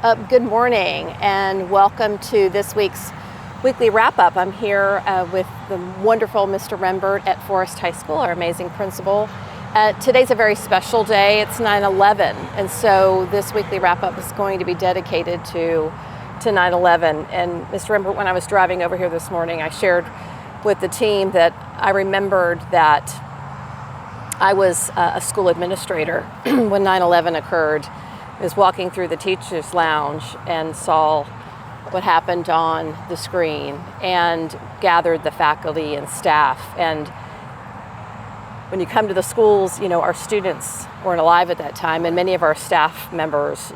Good morning and welcome to this week's weekly wrap-up. I'm here with the wonderful Mr. Rembert at Forest High School, our amazing principal. Today's a very special day. It's 9/11, and so this weekly wrap-up is going to be dedicated to 9/11. And Mr. Rembert, when I was driving over here this morning, I shared with the team that I remembered that I was a school administrator when 9/11 occurred. I was walking through the teacher's lounge and saw what happened on the screen and gathered the faculty and staff. And when you come to the schools, our students weren't alive at that time, and many of our staff members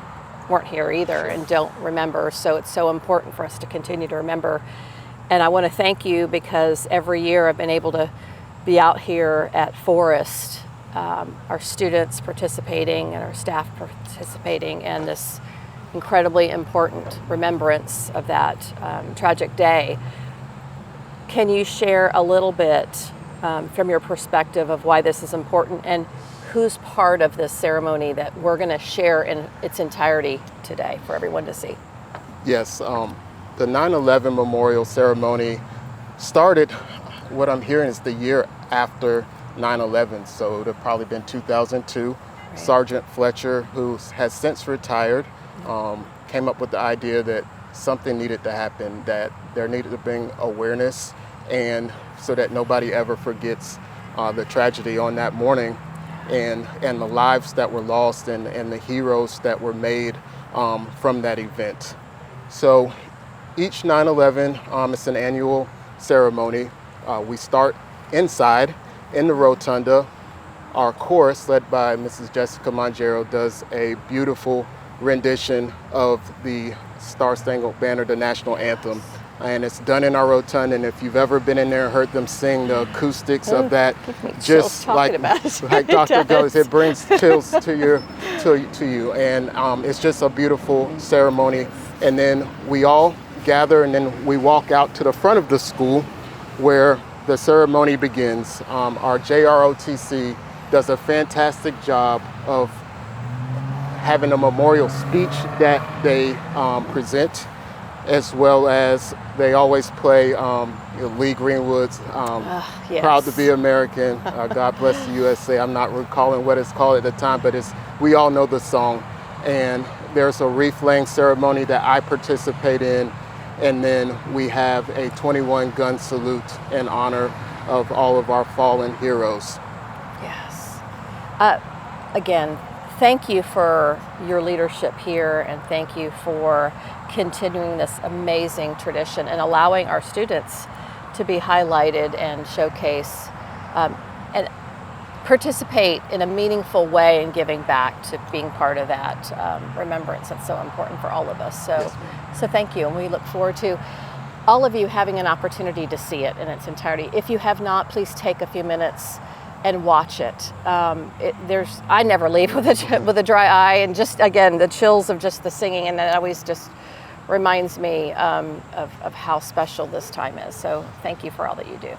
weren't here either and don't remember. So it's so important for us to continue to remember. And I want to thank you because every year I've been able to be out here at Forest, our students participating and our staff participating in this incredibly important remembrance of that tragic day. Can you share a little bit from your perspective of why this is important and who's part of this ceremony that we're going to share in its entirety today for everyone to see? Yes, the 9/11 memorial ceremony started, what I'm hearing is the year after 9/11, so it would have probably been 2002. Right. Sergeant Fletcher, who has since retired, came up with the idea that something needed to happen, that there needed to bring awareness, and so that nobody ever forgets the tragedy on that morning, and the lives that were lost and the heroes that were made from that event. So each 9/11, it's an annual ceremony. We start inside in the rotunda. Our chorus, led by Mrs. Jessica Mongero, does a beautiful rendition of the Star-Spangled Banner, the national anthem. And it's done in our rotunda, and if you've ever been in there and heard them sing, the acoustics of that, just like Dr. goes, it brings chills to you. And it's just a beautiful ceremony. And then we all gather, and then we walk out to the front of the school where the ceremony begins. Our JROTC does a fantastic job of having a memorial speech that they present, as well as they always play Lee Greenwood's Yes. Proud to be American, God Bless the USA. I'm not recalling what it's called at the time, but we all know the song. And there's a wreath-laying ceremony that I participate in, and then we have a 21-gun salute in honor of all of our fallen heroes. Yes. Again, thank you for your leadership here, and thank you for continuing this amazing tradition and allowing our students to be highlighted and showcase and participate in a meaningful way in giving back to being part of that remembrance that's so important for all of us. So thank you, and we look forward to all of you having an opportunity to see it in its entirety. If you have not, please take a few minutes and watch it. I never leave with a dry eye, and just again the chills of just the singing, and that always just reminds me of how special this time is. So thank you for all that you do.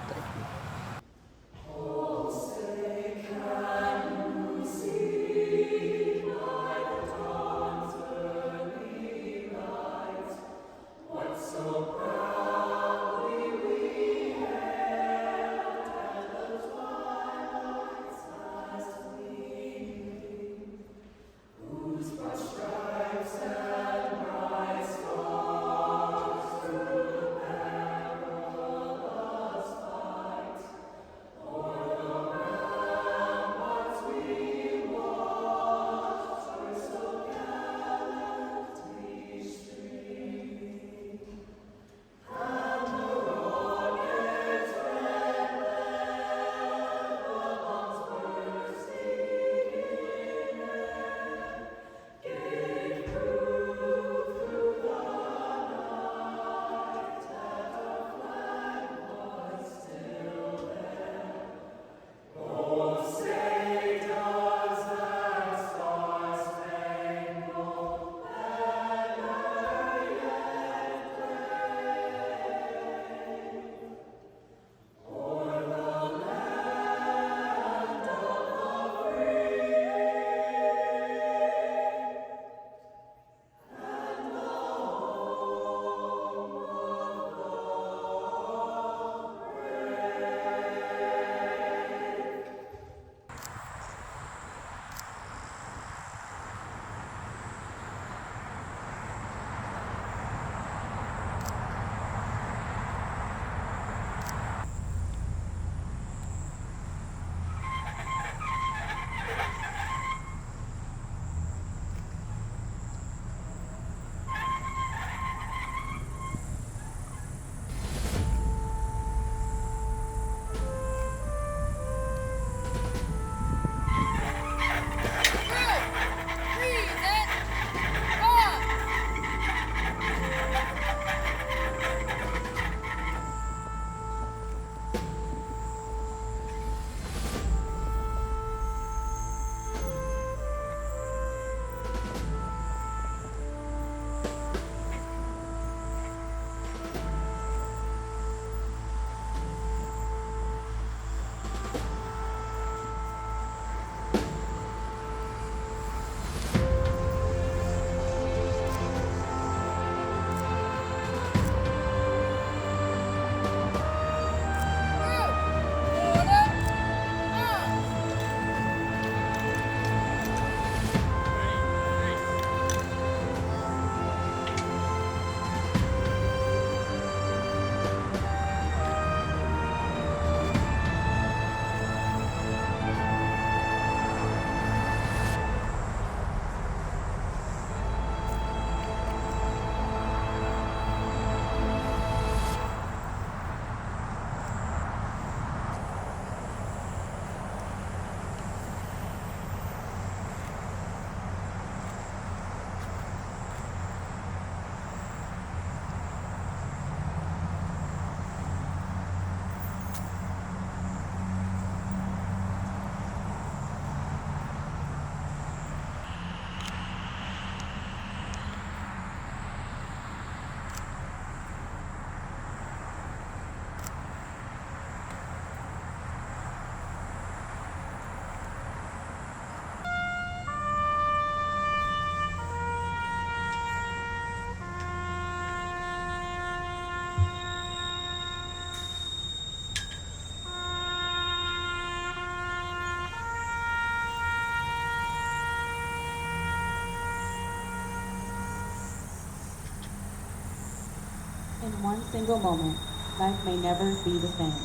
one single moment, life may never be the same.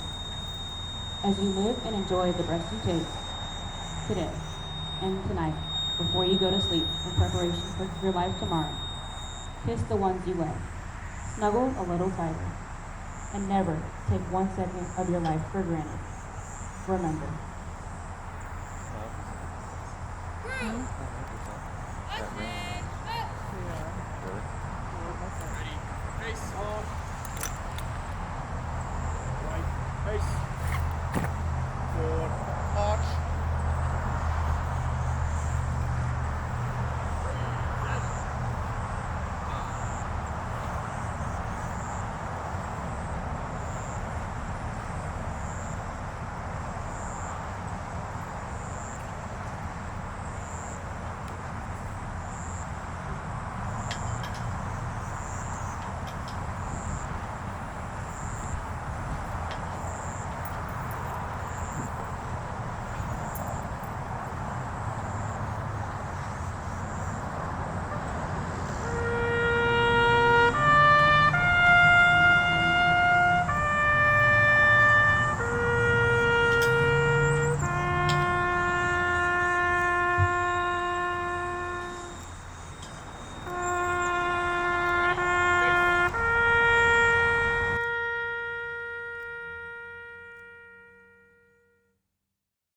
As you live and enjoy the breaths you take today and tonight, before you go to sleep in preparation for your life tomorrow, kiss the ones you love, snuggle a little tighter, and never take 1 second of your life for granted. Remember. Pace. Forward.